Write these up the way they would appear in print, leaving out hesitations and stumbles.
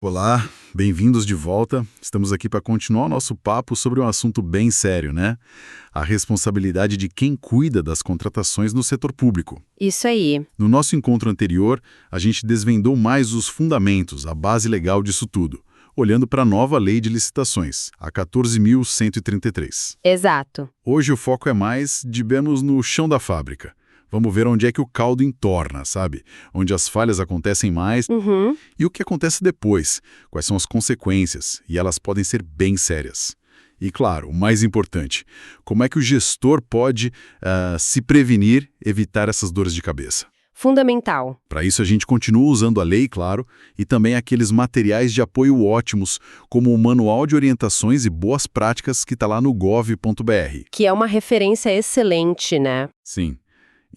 Olá, bem-vindos de volta. Estamos aqui para continuar o nosso papo sobre um assunto bem sério, né? A responsabilidade de quem cuida das contratações no setor público. Isso aí. No nosso encontro anterior, a gente desvendou mais os fundamentos, a base legal disso tudo, olhando para a nova lei de licitações, a 14.133. Exato. Hoje o foco é mais, digamos, no chão da fábrica. Vamos ver onde é que o caldo entorna, sabe? Onde as falhas acontecem mais e o que acontece depois, quais são as consequências, e elas podem ser bem sérias. E claro, o mais importante, como é que o gestor pode se prevenir, evitar essas dores de cabeça? Fundamental. Para isso a gente continua usando a lei, claro, e também aqueles materiais de apoio ótimos, como o Manual de Orientações e Boas Práticas que está lá no gov.br. Que é uma referência excelente, né? Sim.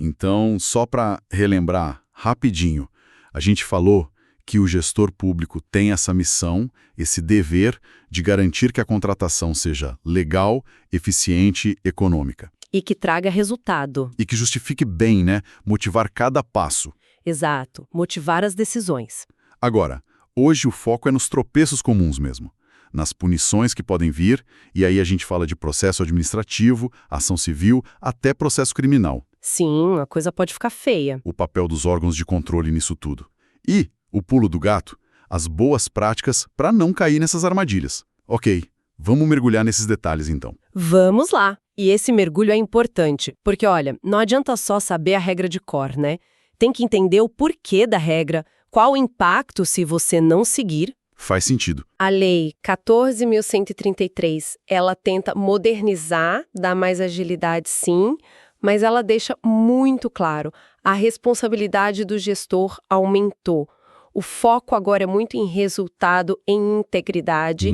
Então, só para relembrar rapidinho, a gente falou que o gestor público tem essa missão, esse dever de garantir que a contratação seja legal, eficiente, econômica. E que traga resultado. E que justifique bem, né? Motivar cada passo. Exato. Motivar as decisões. Agora, hoje o foco é nos tropeços comuns mesmo, nas punições que podem vir, e aí a gente fala de processo administrativo, ação civil, até processo criminal. Sim, a coisa pode ficar feia. O papel dos órgãos de controle nisso tudo. E o pulo do gato, as boas práticas para não cair nessas armadilhas. Ok, vamos mergulhar nesses detalhes então. Vamos lá. E esse mergulho é importante, porque olha, não adianta só saber a regra de cor, né? Tem que entender o porquê da regra, qual o impacto se você não seguir. Faz sentido. A Lei 14.133, ela tenta modernizar, dar mais agilidade, sim, mas ela deixa muito claro, a responsabilidade do gestor aumentou. O foco agora é muito em resultado, em integridade.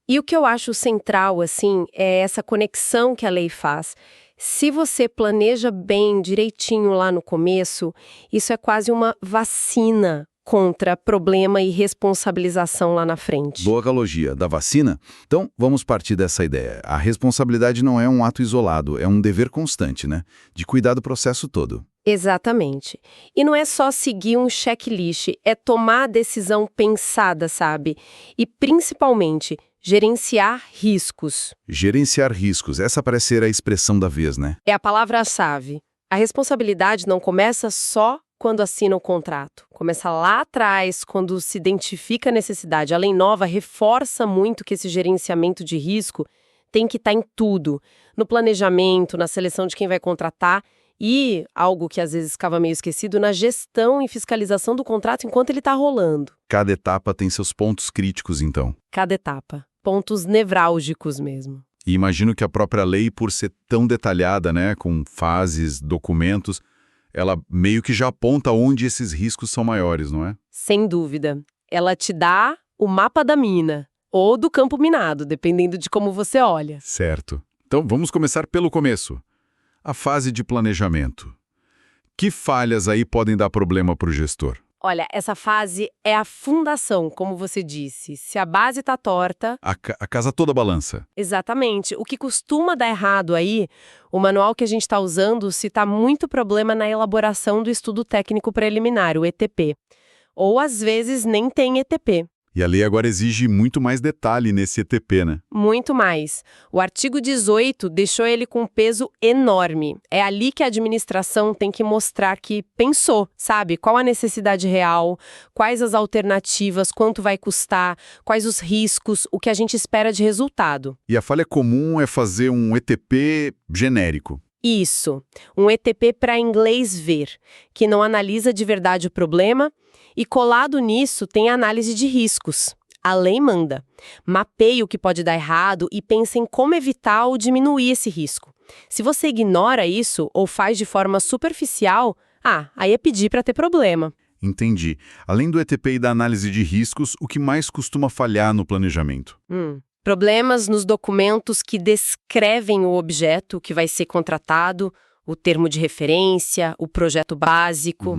E o que eu acho central, assim, é essa conexão que a lei faz. Se você planeja bem, direitinho lá no começo, isso é quase uma vacina contra problema e responsabilização lá na frente. Boa analogia da vacina. Então, vamos partir dessa ideia. A responsabilidade não é um ato isolado, é um dever constante, né? De cuidar do processo todo. Exatamente. E não é só seguir um checklist, é tomar a decisão pensada, sabe? E, principalmente, gerenciar riscos. Gerenciar riscos, essa parece ser a expressão da vez, né? É a palavra-chave. A responsabilidade não começa só quando assina o contrato. Começa lá atrás, quando se identifica a necessidade. A lei nova reforça muito que esse gerenciamento de risco tem que estar em tudo. No planejamento, na seleção de quem vai contratar e, algo que às vezes ficava meio esquecido, na gestão e fiscalização do contrato enquanto ele está rolando. Cada etapa tem seus pontos críticos, então. Cada etapa. Pontos nevrálgicos mesmo. E imagino que a própria lei, por ser tão detalhada, né, com fases, documentos, ela meio que já aponta onde esses riscos são maiores, não é? Sem dúvida. Ela te dá o mapa da mina, ou do campo minado, dependendo de como você olha. Certo. Então vamos começar pelo começo. A fase de planejamento. Que falhas aí podem dar problema para o gestor? Olha, essa fase é a fundação, como você disse. Se a base está torta... A casa toda balança. Exatamente. O que costuma dar errado aí, o manual que a gente está usando cita muito problema na elaboração do estudo técnico preliminar, o ETP. Ou, às vezes, nem tem ETP. E a lei agora exige muito mais detalhe nesse ETP, né? Muito mais. O artigo 18 deixou ele com um peso enorme. É ali que a administração tem que mostrar que pensou, sabe? Qual a necessidade real, quais as alternativas, quanto vai custar, quais os riscos, o que a gente espera de resultado. E a falha comum é fazer um ETP genérico. Isso, um ETP para inglês ver, que não analisa de verdade o problema, e colado nisso tem a análise de riscos. A lei manda. Mapeie o que pode dar errado e pense em como evitar ou diminuir esse risco. Se você ignora isso ou faz de forma superficial, aí é pedir para ter problema. Entendi. Além do ETP e da análise de riscos, o que mais costuma falhar no planejamento? Problemas nos documentos que descrevem o objeto que vai ser contratado, o termo de referência, o projeto básico.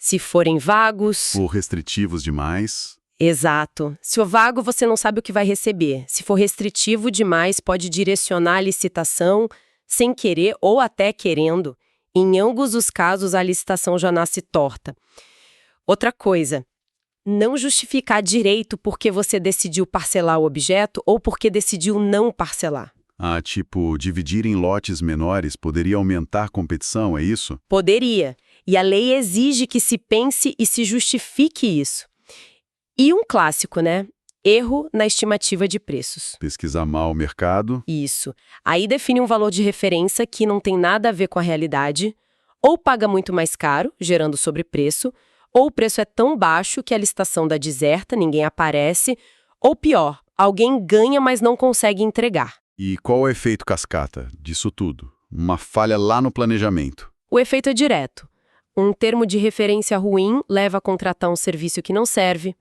Se forem vagos... Ou restritivos demais. Exato. Se for vago, você não sabe o que vai receber. Se for restritivo demais, pode direcionar a licitação sem querer ou até querendo. Em ambos os casos, a licitação já nasce torta. Outra coisa, não justificar direito porque você decidiu parcelar o objeto ou porque decidiu não parcelar. Ah, tipo, dividir em lotes menores poderia aumentar a competição, é isso? Poderia. E a lei exige que se pense e se justifique isso. E um clássico, né? Erro na estimativa de preços. Pesquisar mal o mercado. Isso. Aí define um valor de referência que não tem nada a ver com a realidade, ou paga muito mais caro, gerando sobrepreço, ou o preço é tão baixo que a licitação dá deserta, ninguém aparece, ou pior, alguém ganha, mas não consegue entregar. E qual o efeito cascata disso tudo? Uma falha lá no planejamento. O efeito é direto. Um termo de referência ruim leva a contratar um serviço que não serve.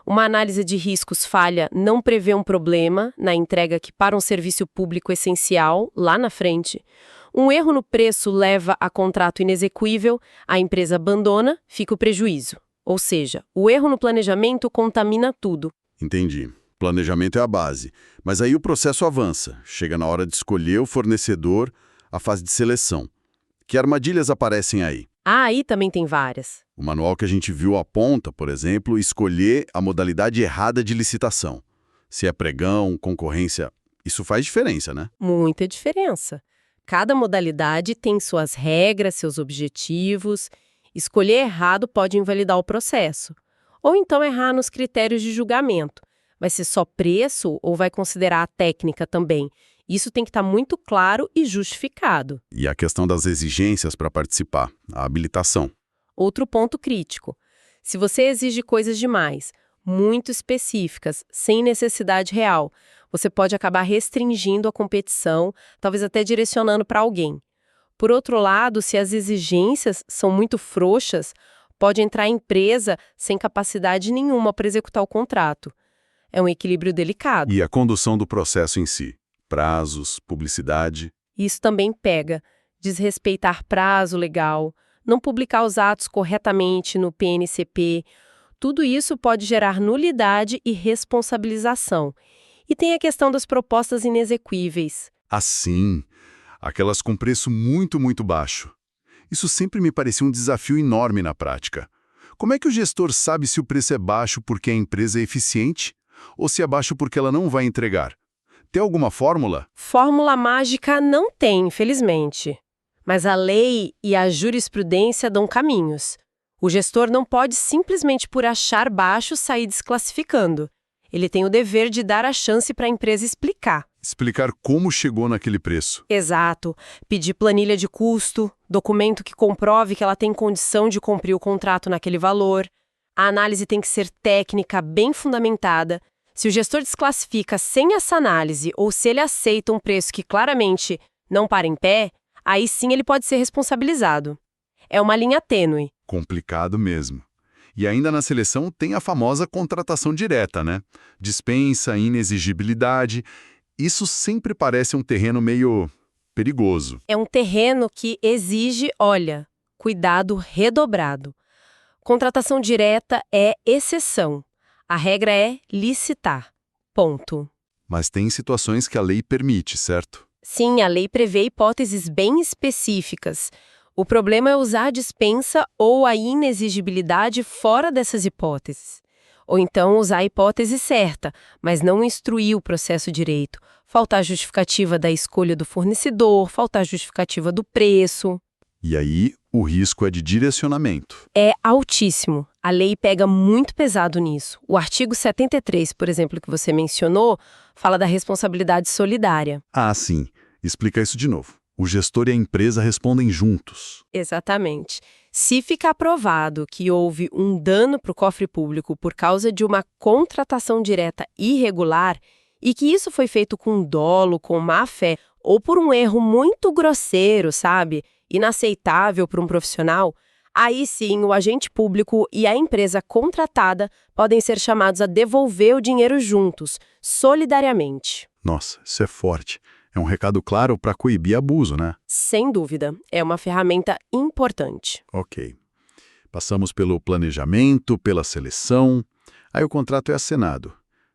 Uma análise de riscos falha não prevê um problema na entrega que para um serviço público essencial lá na frente. Um erro no preço leva a contrato inexequível, a empresa abandona, fica o prejuízo. Ou seja, o erro no planejamento contamina tudo. Entendi. Planejamento é a base. Mas aí o processo avança. Chega na hora de escolher o fornecedor, a fase de seleção. Que armadilhas aparecem aí? Ah, aí também tem várias. O manual que a gente viu aponta, por exemplo, escolher a modalidade errada de licitação. Se é pregão, concorrência, isso faz diferença, né? Muita diferença. Cada modalidade tem suas regras, seus objetivos. Escolher errado pode invalidar o processo. Ou então errar nos critérios de julgamento. Vai ser só preço ou vai considerar a técnica também? Isso tem que estar muito claro e justificado. E a questão das exigências para participar, a habilitação. Outro ponto crítico. Se você exige coisas demais, muito específicas, sem necessidade real, você pode acabar restringindo a competição, talvez até direcionando para alguém. Por outro lado, se as exigências são muito frouxas, pode entrar a empresa sem capacidade nenhuma para executar o contrato. É um equilíbrio delicado. E a condução do processo em si? Prazos, publicidade. Isso também pega. Desrespeitar prazo legal, não publicar os atos corretamente no PNCP. Tudo isso pode gerar nulidade e responsabilização. E tem a questão das propostas inexequíveis. Assim, aquelas com preço muito, muito baixo. Isso sempre me parecia um desafio enorme na prática. Como é que o gestor sabe se o preço é baixo porque a empresa é eficiente ou se é baixo porque ela não vai entregar? Tem alguma fórmula? Fórmula mágica não tem, infelizmente. Mas a lei e a jurisprudência dão caminhos. O gestor não pode simplesmente por achar baixo sair desclassificando. Ele tem o dever de dar a chance para a empresa explicar. Explicar como chegou naquele preço. Exato. Pedir planilha de custo, documento que comprove que ela tem condição de cumprir o contrato naquele valor. A análise tem que ser técnica, bem fundamentada. Se o gestor desclassifica sem essa análise ou se ele aceita um preço que claramente não para em pé, aí sim ele pode ser responsabilizado. É uma linha tênue. Complicado mesmo. E ainda na seleção tem a famosa contratação direta, né? Dispensa, inexigibilidade. Isso sempre parece um terreno meio perigoso. É um terreno que exige, olha, cuidado redobrado. Contratação direta é exceção. A regra é licitar. Ponto. Mas tem situações que a lei permite, certo? Sim, a lei prevê hipóteses bem específicas. O problema é usar a dispensa ou a inexigibilidade fora dessas hipóteses. Ou então usar a hipótese certa, mas não instruir o processo direito. Faltar justificativa da escolha do fornecedor, faltar justificativa do preço. E aí, o risco é de direcionamento. É altíssimo. A lei pega muito pesado nisso. O artigo 73, por exemplo, que você mencionou, fala da responsabilidade solidária. Ah, sim. Explica isso de novo. O gestor e a empresa respondem juntos. Exatamente. Se ficar provado que houve um dano para o cofre público por causa de uma contratação direta irregular e que isso foi feito com dolo, com má-fé ou por um erro muito grosseiro, sabe? Inaceitável para um profissional, aí sim o agente público e a empresa contratada podem ser chamados a devolver o dinheiro juntos, solidariamente. Nossa, isso é forte. É um recado claro para coibir abuso, né? Sem dúvida, é uma ferramenta importante. Ok. Passamos pelo planejamento, pela seleção, aí o contrato é assinado.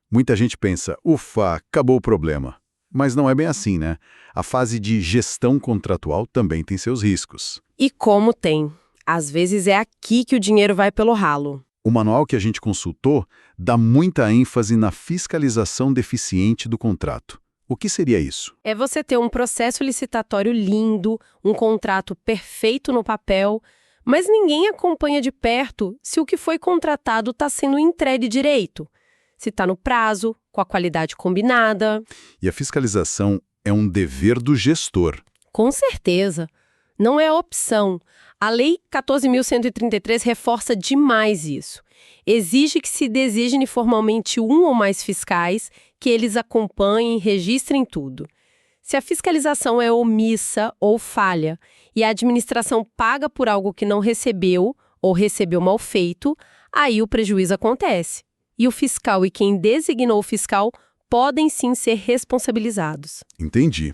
Muita gente pensa, ufa, acabou o problema. Mas não é bem assim, né? A fase de gestão contratual também tem seus riscos. E como tem? Às vezes é aqui que o dinheiro vai pelo ralo. O manual que a gente consultou dá muita ênfase na fiscalização deficiente do contrato. O que seria isso? É você ter um processo licitatório lindo, um contrato perfeito no papel, mas ninguém acompanha de perto se o que foi contratado está sendo entregue direito, se está no prazo, com a qualidade combinada. E a fiscalização é um dever do gestor. Com certeza. Não é opção. A Lei 14.133 reforça demais isso. Exige que se designe formalmente um ou mais fiscais, que eles acompanhem e registrem tudo. Se a fiscalização é omissa ou falha e a administração paga por algo que não recebeu ou recebeu mal feito, aí o prejuízo acontece. E o fiscal e quem designou o fiscal podem sim ser responsabilizados. Entendi.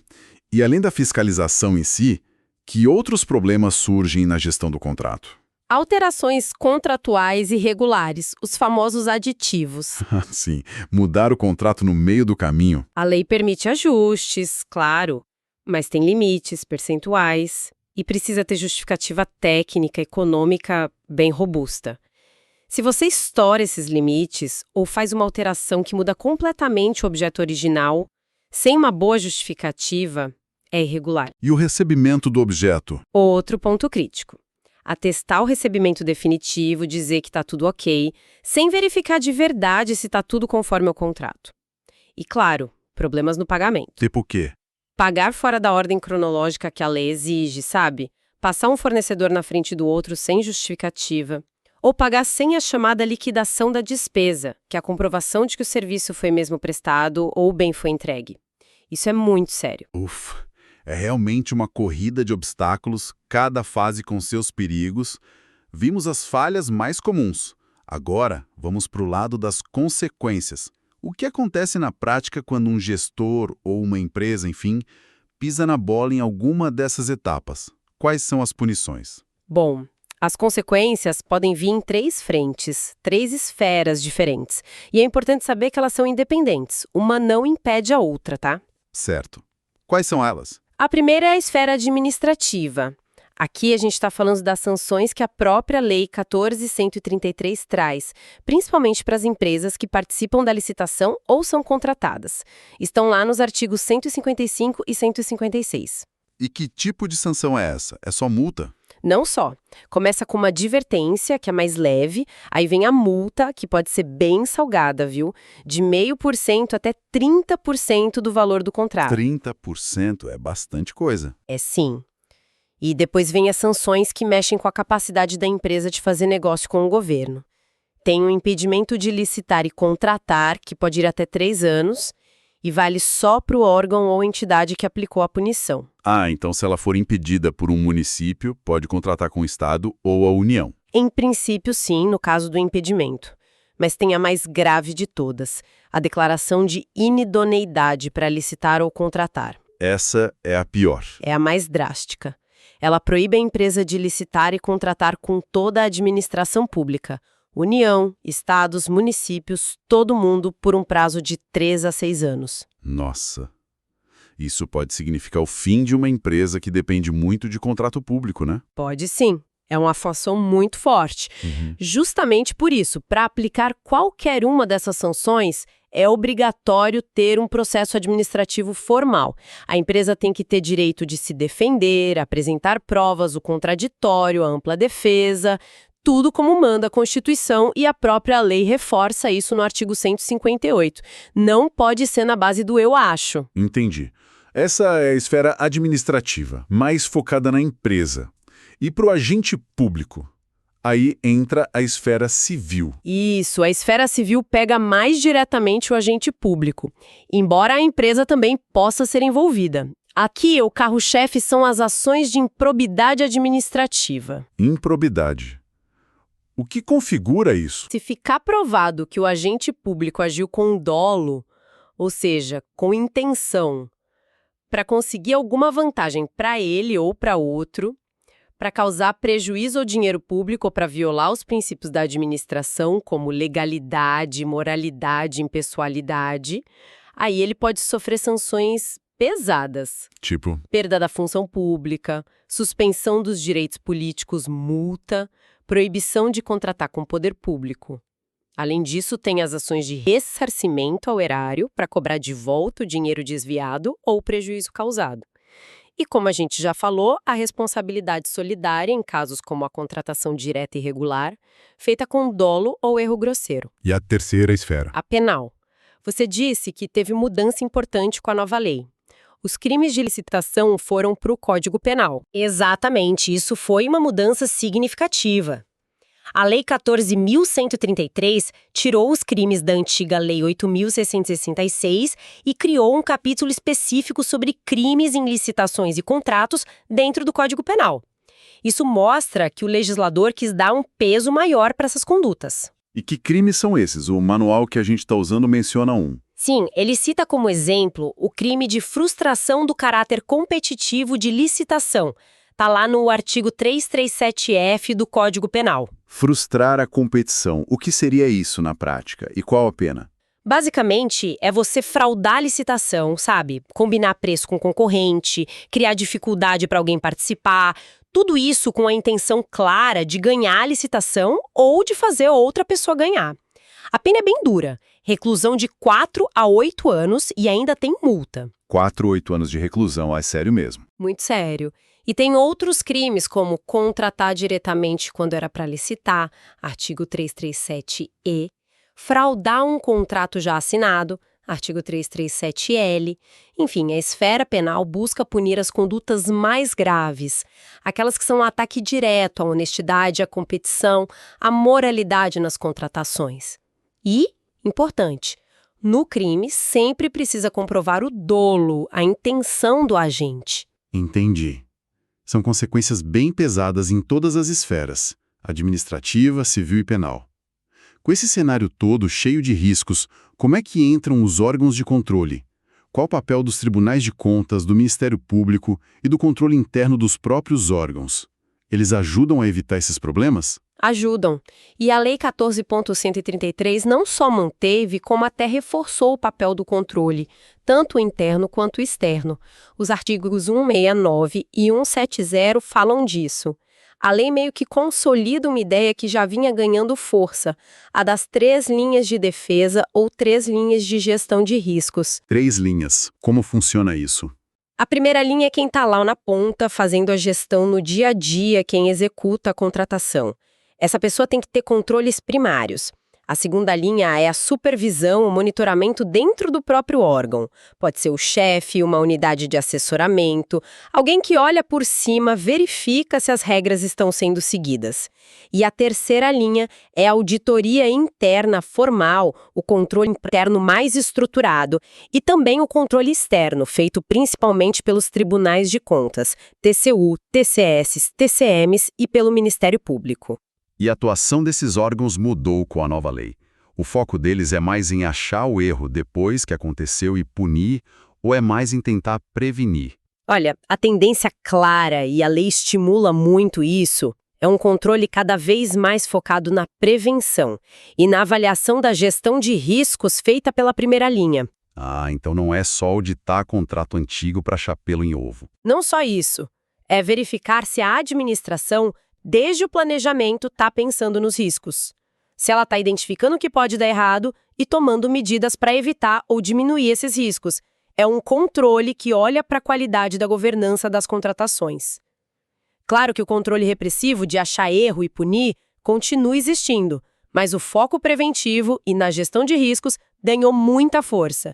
E além da fiscalização em si, que outros problemas surgem na gestão do contrato? Alterações contratuais irregulares, os famosos aditivos. Sim, mudar o contrato no meio do caminho. A lei permite ajustes, claro, mas tem limites percentuais e precisa ter justificativa técnica, econômica bem robusta. Se você estoura esses limites ou faz uma alteração que muda completamente o objeto original, sem uma boa justificativa, é irregular. E o recebimento do objeto? Outro ponto crítico. Atestar o recebimento definitivo, dizer que está tudo ok, sem verificar de verdade se está tudo conforme o contrato. E, claro, problemas no pagamento. Tipo o quê? Pagar fora da ordem cronológica que a lei exige, sabe? Passar um fornecedor na frente do outro sem justificativa. Ou pagar sem a chamada liquidação da despesa, que é a comprovação de que o serviço foi mesmo prestado ou o bem foi entregue. Isso é muito sério. Ufa, é realmente uma corrida de obstáculos, cada fase com seus perigos. Vimos as falhas mais comuns. Agora, vamos para o lado das consequências. O que acontece na prática quando um gestor ou uma empresa, enfim, pisa na bola em alguma dessas etapas? Quais são as punições? Bom, as consequências podem vir em 3 frentes, 3 esferas diferentes. E é importante saber que elas são independentes. Uma não impede a outra, tá? Certo. Quais são elas? A primeira é a esfera administrativa. Aqui a gente está falando das sanções que a própria Lei 14.133 traz, principalmente para as empresas que participam da licitação ou são contratadas. Estão lá nos artigos 155 e 156. E que tipo de sanção é essa? É só multa? Não só. Começa com uma advertência, que é mais leve, aí vem a multa, que pode ser bem salgada, viu? De 0,5% até 30% do valor do contrato. 30% é bastante coisa. É sim. E depois vem as sanções que mexem com a capacidade da empresa de fazer negócio com o governo. Tem o impedimento de licitar e contratar, que pode ir até 3 anos, e vale só para o órgão ou entidade que aplicou a punição. Ah, então se ela for impedida por um município, pode contratar com o Estado ou a União. Em princípio, sim, no caso do impedimento. Mas tem a mais grave de todas, a declaração de inidoneidade para licitar ou contratar. Essa é a pior. É a mais drástica. Ela proíbe a empresa de licitar e contratar com toda a administração pública, União, estados, municípios, todo mundo por um prazo de 3 a 6 anos. Nossa. Isso pode significar o fim de uma empresa que depende muito de contrato público, né? Pode sim. É uma afoação muito forte. Justamente por isso, para aplicar qualquer uma dessas sanções, é obrigatório ter um processo administrativo formal. A empresa tem que ter direito de se defender, apresentar provas, o contraditório, a ampla defesa, tudo como manda a Constituição e a própria lei reforça isso no artigo 158. Não pode ser na base do eu acho. Entendi. Essa é a esfera administrativa, mais focada na empresa. E para o agente público? Aí entra a esfera civil. Isso, a esfera civil pega mais diretamente o agente público, embora a empresa também possa ser envolvida. Aqui, o carro-chefe são as ações de improbidade administrativa. Improbidade. O que configura isso? Se ficar provado que o agente público agiu com dolo, ou seja, com intenção, para conseguir alguma vantagem para ele ou para outro, para causar prejuízo ao dinheiro público ou para violar os princípios da administração, como legalidade, moralidade, impessoalidade, aí ele pode sofrer sanções pesadas. Tipo? Perda da função pública, suspensão dos direitos políticos, multa, proibição de contratar com o poder público. Além disso, tem as ações de ressarcimento ao erário para cobrar de volta o dinheiro desviado ou o prejuízo causado. E como a gente já falou, a responsabilidade solidária em casos como a contratação direta e irregular, feita com dolo ou erro grosseiro. E a terceira esfera? A penal. Você disse que teve mudança importante com a nova lei. Os crimes de licitação foram para o Código Penal. Exatamente, isso foi uma mudança significativa. A Lei 14.133 tirou os crimes da antiga Lei 8.666 e criou um capítulo específico sobre crimes em licitações e contratos dentro do Código Penal. Isso mostra que o legislador quis dar um peso maior para essas condutas. E que crimes são esses? O manual que a gente está usando menciona um. Sim, ele cita como exemplo o crime de frustração do caráter competitivo de licitação. Está lá no artigo 337-F do Código Penal. Frustrar a competição. O que seria isso na prática? E qual a pena? Basicamente, é você fraudar a licitação, sabe? Combinar preço com concorrente, criar dificuldade para alguém participar. Tudo isso com a intenção clara de ganhar a licitação ou de fazer outra pessoa ganhar. A pena é bem dura. Reclusão de 4 a 8 anos e ainda tem multa. 4 ou 8 anos de reclusão, é sério mesmo. Muito sério. E tem outros crimes, como contratar diretamente quando era para licitar, artigo 337-E, fraudar um contrato já assinado, artigo 337-L. Enfim, a esfera penal busca punir as condutas mais graves, aquelas que são um ataque direto à honestidade, à competição, à moralidade nas contratações. E, importante, no crime sempre precisa comprovar o dolo, a intenção do agente. Entendi. São consequências bem pesadas em todas as esferas, administrativa, civil e penal. Com esse cenário todo cheio de riscos, como é que entram os órgãos de controle? Qual o papel dos tribunais de contas, do Ministério Público e do controle interno dos próprios órgãos? Eles ajudam a evitar esses problemas? Ajudam. E a Lei 14.133 não só manteve, como até reforçou o papel do controle, tanto interno quanto externo. Os artigos 169 e 170 falam disso. A lei meio que consolida uma ideia que já vinha ganhando força, a das 3 linhas de defesa ou 3 linhas de gestão de riscos. 3 linhas. Como funciona isso? A primeira linha é quem está lá na ponta, fazendo a gestão no dia a dia, quem executa a contratação. Essa pessoa tem que ter controles primários. A segunda linha é a supervisão, o monitoramento dentro do próprio órgão. Pode ser o chefe, uma unidade de assessoramento, alguém que olha por cima, verifica se as regras estão sendo seguidas. E a terceira linha é a auditoria interna formal, o controle interno mais estruturado, e também o controle externo, feito principalmente pelos tribunais de contas, TCU, TCS, TCMs e pelo Ministério Público. E a atuação desses órgãos mudou com a nova lei. O foco deles é mais em achar o erro depois que aconteceu e punir, ou é mais em tentar prevenir? Olha, a tendência clara, e a lei estimula muito isso, é um controle cada vez mais focado na prevenção e na avaliação da gestão de riscos feita pela primeira linha. Ah, então não é só auditar contrato antigo para achar pelo em ovo. Não só isso, é verificar se a administração, desde o planejamento, está pensando nos riscos. Se ela está identificando o que pode dar errado e tomando medidas para evitar ou diminuir esses riscos. É um controle que olha para a qualidade da governança das contratações. Claro que o controle repressivo de achar erro e punir continua existindo, mas o foco preventivo e na gestão de riscos ganhou muita força.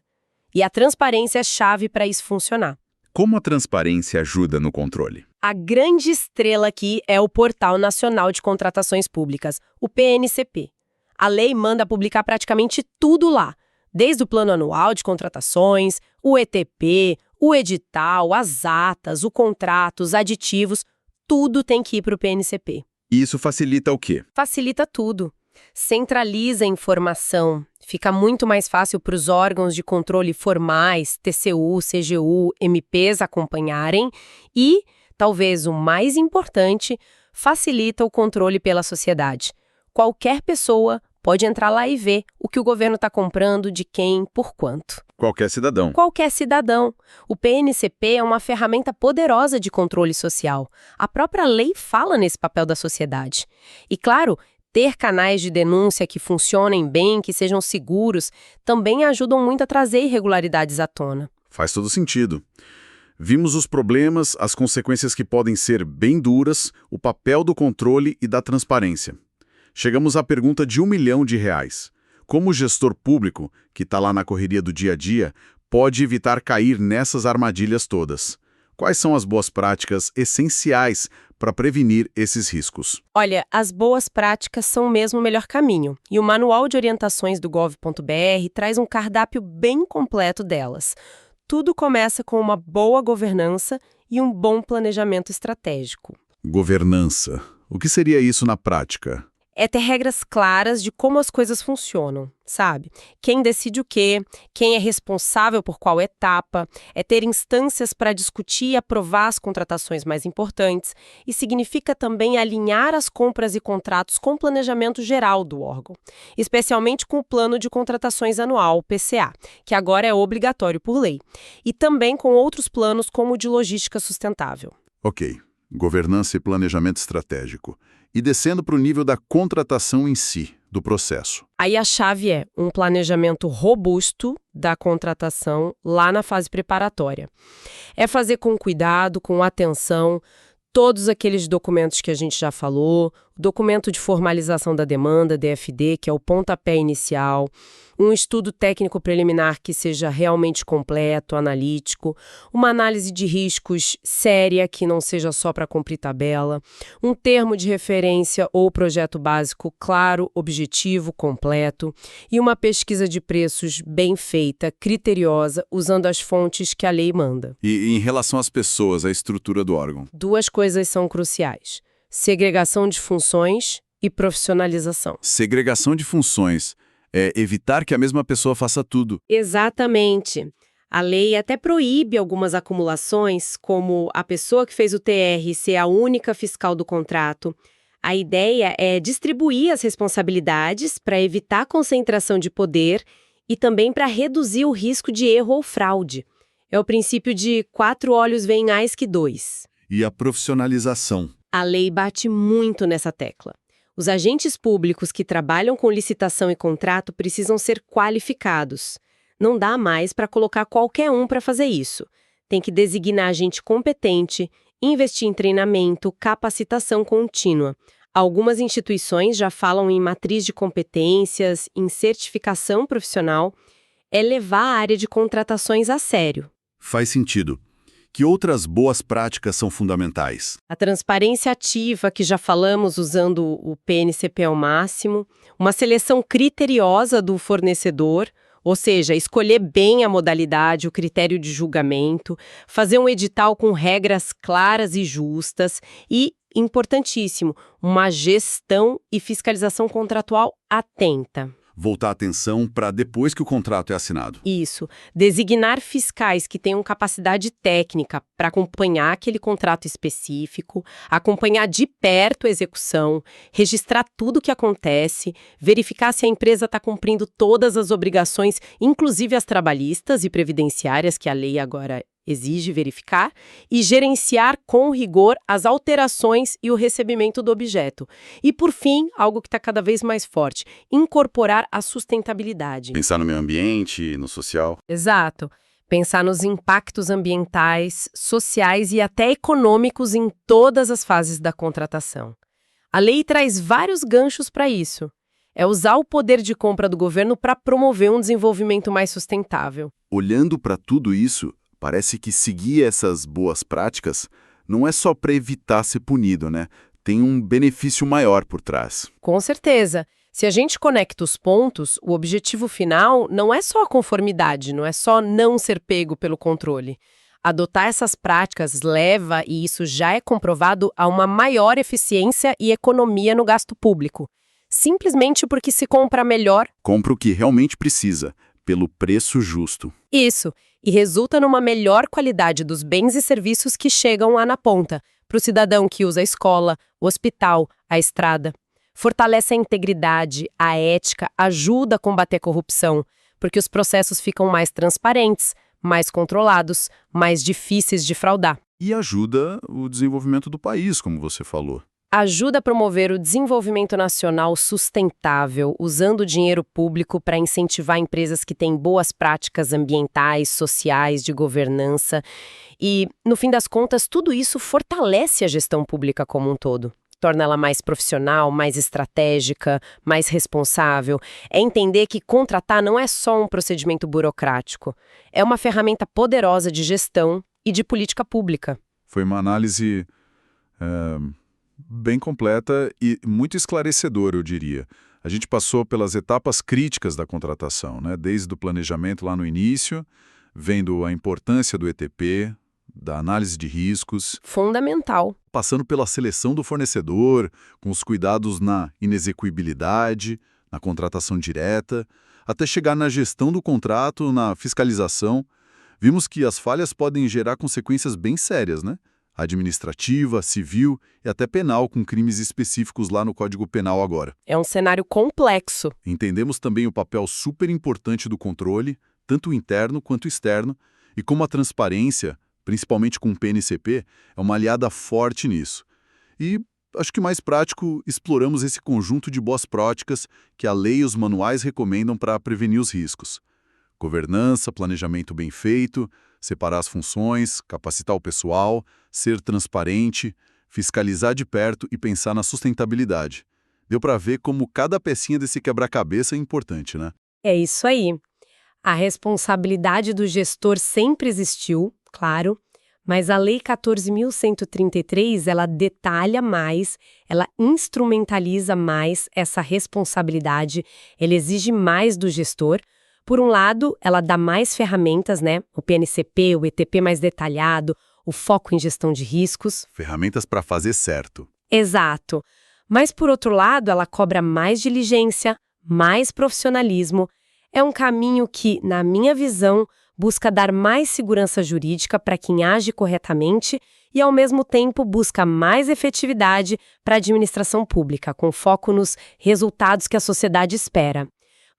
E a transparência é chave para isso funcionar. Como a transparência ajuda no controle? A grande estrela aqui é o Portal Nacional de Contratações Públicas, o PNCP. A lei manda publicar praticamente tudo lá, desde o plano anual de contratações, o ETP, o edital, as atas, o contrato, os aditivos, tudo tem que ir para o PNCP. E isso facilita o quê? Facilita tudo. Centraliza a informação, fica muito mais fácil para os órgãos de controle formais, TCU, CGU, MPs acompanharem e, talvez o mais importante, facilita o controle pela sociedade. Qualquer pessoa pode entrar lá e ver o que o governo está comprando, de quem, por quanto. Qualquer cidadão. Qualquer cidadão. O PNCP é uma ferramenta poderosa de controle social. A própria lei fala nesse papel da sociedade. E, claro, ter canais de denúncia que funcionem bem, que sejam seguros, também ajudam muito a trazer irregularidades à tona. Faz todo sentido. Vimos os problemas, as consequências que podem ser bem duras, o papel do controle e da transparência. Chegamos à pergunta de R$1 milhão. Como o gestor público, que está lá na correria do dia a dia, pode evitar cair nessas armadilhas todas? Quais são as boas práticas essenciais para prevenir esses riscos? Olha, as boas práticas são mesmo o melhor caminho, e o Manual de Orientações do Gov.br traz um cardápio bem completo delas. Tudo começa com uma boa governança e um bom planejamento estratégico. Governança. O que seria isso na prática? É ter regras claras de como as coisas funcionam, sabe? Quem decide o quê, quem é responsável por qual etapa, é ter instâncias para discutir e aprovar as contratações mais importantes e significa também alinhar as compras e contratos com o planejamento geral do órgão, especialmente com o Plano de Contratações Anual, PCA, que agora é obrigatório por lei, e também com outros planos como o de logística sustentável. Ok, governança e planejamento estratégico. E descendo para o nível da contratação em si, do processo. Aí a chave é um planejamento robusto da contratação lá na fase preparatória. É fazer com cuidado, com atenção, todos aqueles documentos que a gente já falou, o documento de formalização da demanda, DFD, que é o pontapé inicial, um estudo técnico preliminar que seja realmente completo, analítico, uma análise de riscos séria, que não seja só para cumprir tabela, um termo de referência ou projeto básico claro, objetivo, completo, e uma pesquisa de preços bem feita, criteriosa, usando as fontes que a lei manda. E em relação às pessoas, a estrutura do órgão? Duas coisas são cruciais: segregação de funções e profissionalização. Segregação de funções é evitar que a mesma pessoa faça tudo. Exatamente. A lei até proíbe algumas acumulações, como a pessoa que fez o TR ser a única fiscal do contrato. A ideia é distribuir as responsabilidades para evitar a concentração de poder e também para reduzir o risco de erro ou fraude. É o princípio de 4 olhos veem mais que 2. E a profissionalização? A lei bate muito nessa tecla. Os agentes públicos que trabalham com licitação e contrato precisam ser qualificados. Não dá mais para colocar qualquer um para fazer isso. Tem que designar gente competente, investir em treinamento, capacitação contínua. Algumas instituições já falam em matriz de competências, em certificação profissional. É levar a área de contratações a sério. Faz sentido. Que outras boas práticas são fundamentais? A transparência ativa, que já falamos usando o PNCP ao máximo, uma seleção criteriosa do fornecedor, ou seja, escolher bem a modalidade, o critério de julgamento, fazer um edital com regras claras e justas e, importantíssimo, uma gestão e fiscalização contratual atenta. Voltar a atenção para depois que o contrato é assinado. Isso. Designar fiscais que tenham capacidade técnica para acompanhar aquele contrato específico, acompanhar de perto a execução, registrar tudo o que acontece, verificar se a empresa está cumprindo todas as obrigações, inclusive as trabalhistas e previdenciárias, que a lei agora exige verificar, e gerenciar com rigor as alterações e o recebimento do objeto. E, por fim, algo que está cada vez mais forte, incorporar a sustentabilidade. Pensar no meio ambiente, no social. Exato. Pensar nos impactos ambientais, sociais e até econômicos em todas as fases da contratação. A lei traz vários ganchos para isso. É usar o poder de compra do governo para promover um desenvolvimento mais sustentável. Olhando para tudo isso, parece que seguir essas boas práticas não é só para evitar ser punido, né? Tem um benefício maior por trás. Com certeza. Se a gente conecta os pontos, o objetivo final não é só a conformidade, não é só não ser pego pelo controle. Adotar essas práticas leva, e isso já é comprovado, a uma maior eficiência e economia no gasto público. Simplesmente porque se compra melhor. Compra o que realmente precisa, pelo preço justo. Isso. E resulta numa melhor qualidade dos bens e serviços que chegam lá na ponta, para o cidadão que usa a escola, o hospital, a estrada. Fortalece a integridade, a ética, ajuda a combater a corrupção, porque os processos ficam mais transparentes, mais controlados, mais difíceis de fraudar. E ajuda o desenvolvimento do país, como você falou. Ajuda a promover o desenvolvimento nacional sustentável, usando o dinheiro público para incentivar empresas que têm boas práticas ambientais, sociais, de governança. E, no fim das contas, tudo isso fortalece a gestão pública como um todo. Torna ela mais profissional, mais estratégica, mais responsável. É entender que contratar não é só um procedimento burocrático. É uma ferramenta poderosa de gestão e de política pública. Foi uma análise bem completa e muito esclarecedora, eu diria. A gente passou pelas etapas críticas da contratação, né? Desde o planejamento lá no início, vendo a importância do ETP, da análise de riscos. Fundamental. Passando pela seleção do fornecedor, com os cuidados na inexecuibilidade, na contratação direta, até chegar na gestão do contrato, na fiscalização. Vimos que as falhas podem gerar consequências bem sérias, né? Administrativa, civil e até penal, com crimes específicos lá no Código Penal agora. É um cenário complexo. Entendemos também o papel super importante do controle, tanto interno quanto externo, e como a transparência, principalmente com o PNCP, é uma aliada forte nisso. E, acho que mais prático, exploramos esse conjunto de boas práticas que a lei e os manuais recomendam para prevenir os riscos. Governança, planejamento bem feito, separar as funções, capacitar o pessoal, ser transparente, fiscalizar de perto e pensar na sustentabilidade. Deu para ver como cada pecinha desse quebra-cabeça é importante, né? É isso aí. A responsabilidade do gestor sempre existiu, claro, mas a Lei 14.133, ela detalha mais, ela instrumentaliza mais essa responsabilidade, ela exige mais do gestor. Por um lado, ela dá mais ferramentas, né? O PNCP, o ETP mais detalhado, o foco em gestão de riscos. Ferramentas para fazer certo. Exato. Mas, por outro lado, ela cobra mais diligência, mais profissionalismo. É um caminho que, na minha visão, busca dar mais segurança jurídica para quem age corretamente e, ao mesmo tempo, busca mais efetividade para a administração pública, com foco nos resultados que a sociedade espera.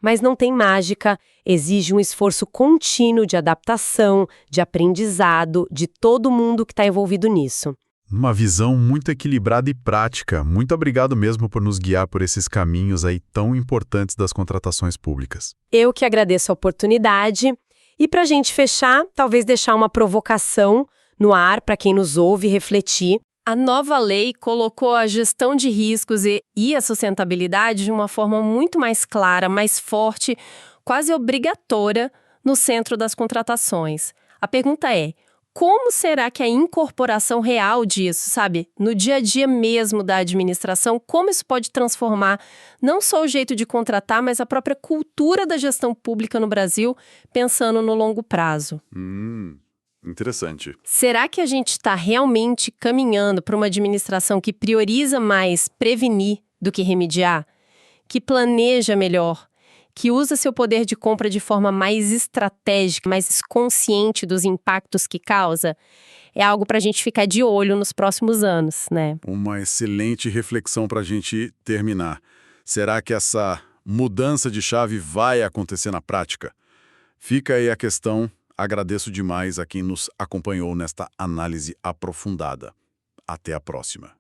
Mas não tem mágica, exige um esforço contínuo de adaptação, de aprendizado, de todo mundo que está envolvido nisso. Uma visão muito equilibrada e prática. Muito obrigado mesmo por nos guiar por esses caminhos aí tão importantes das contratações públicas. Eu que agradeço a oportunidade. E para a gente fechar, talvez deixar uma provocação no ar para quem nos ouve refletir. A nova lei colocou a gestão de riscos e a sustentabilidade de uma forma muito mais clara, mais forte, quase obrigatória no centro das contratações. A pergunta é, como será que a incorporação real disso, sabe, no dia a dia mesmo da administração, como isso pode transformar não só o jeito de contratar, mas a própria cultura da gestão pública no Brasil, pensando no longo prazo? Interessante. Será que a gente está realmente caminhando para uma administração que prioriza mais prevenir do que remediar? Que planeja melhor? Que usa seu poder de compra de forma mais estratégica, mais consciente dos impactos que causa? É algo para a gente ficar de olho nos próximos anos, né? Uma excelente reflexão para a gente terminar. Será que essa mudança de chave vai acontecer na prática? Fica aí a questão. Agradeço demais a quem nos acompanhou nesta análise aprofundada. Até a próxima.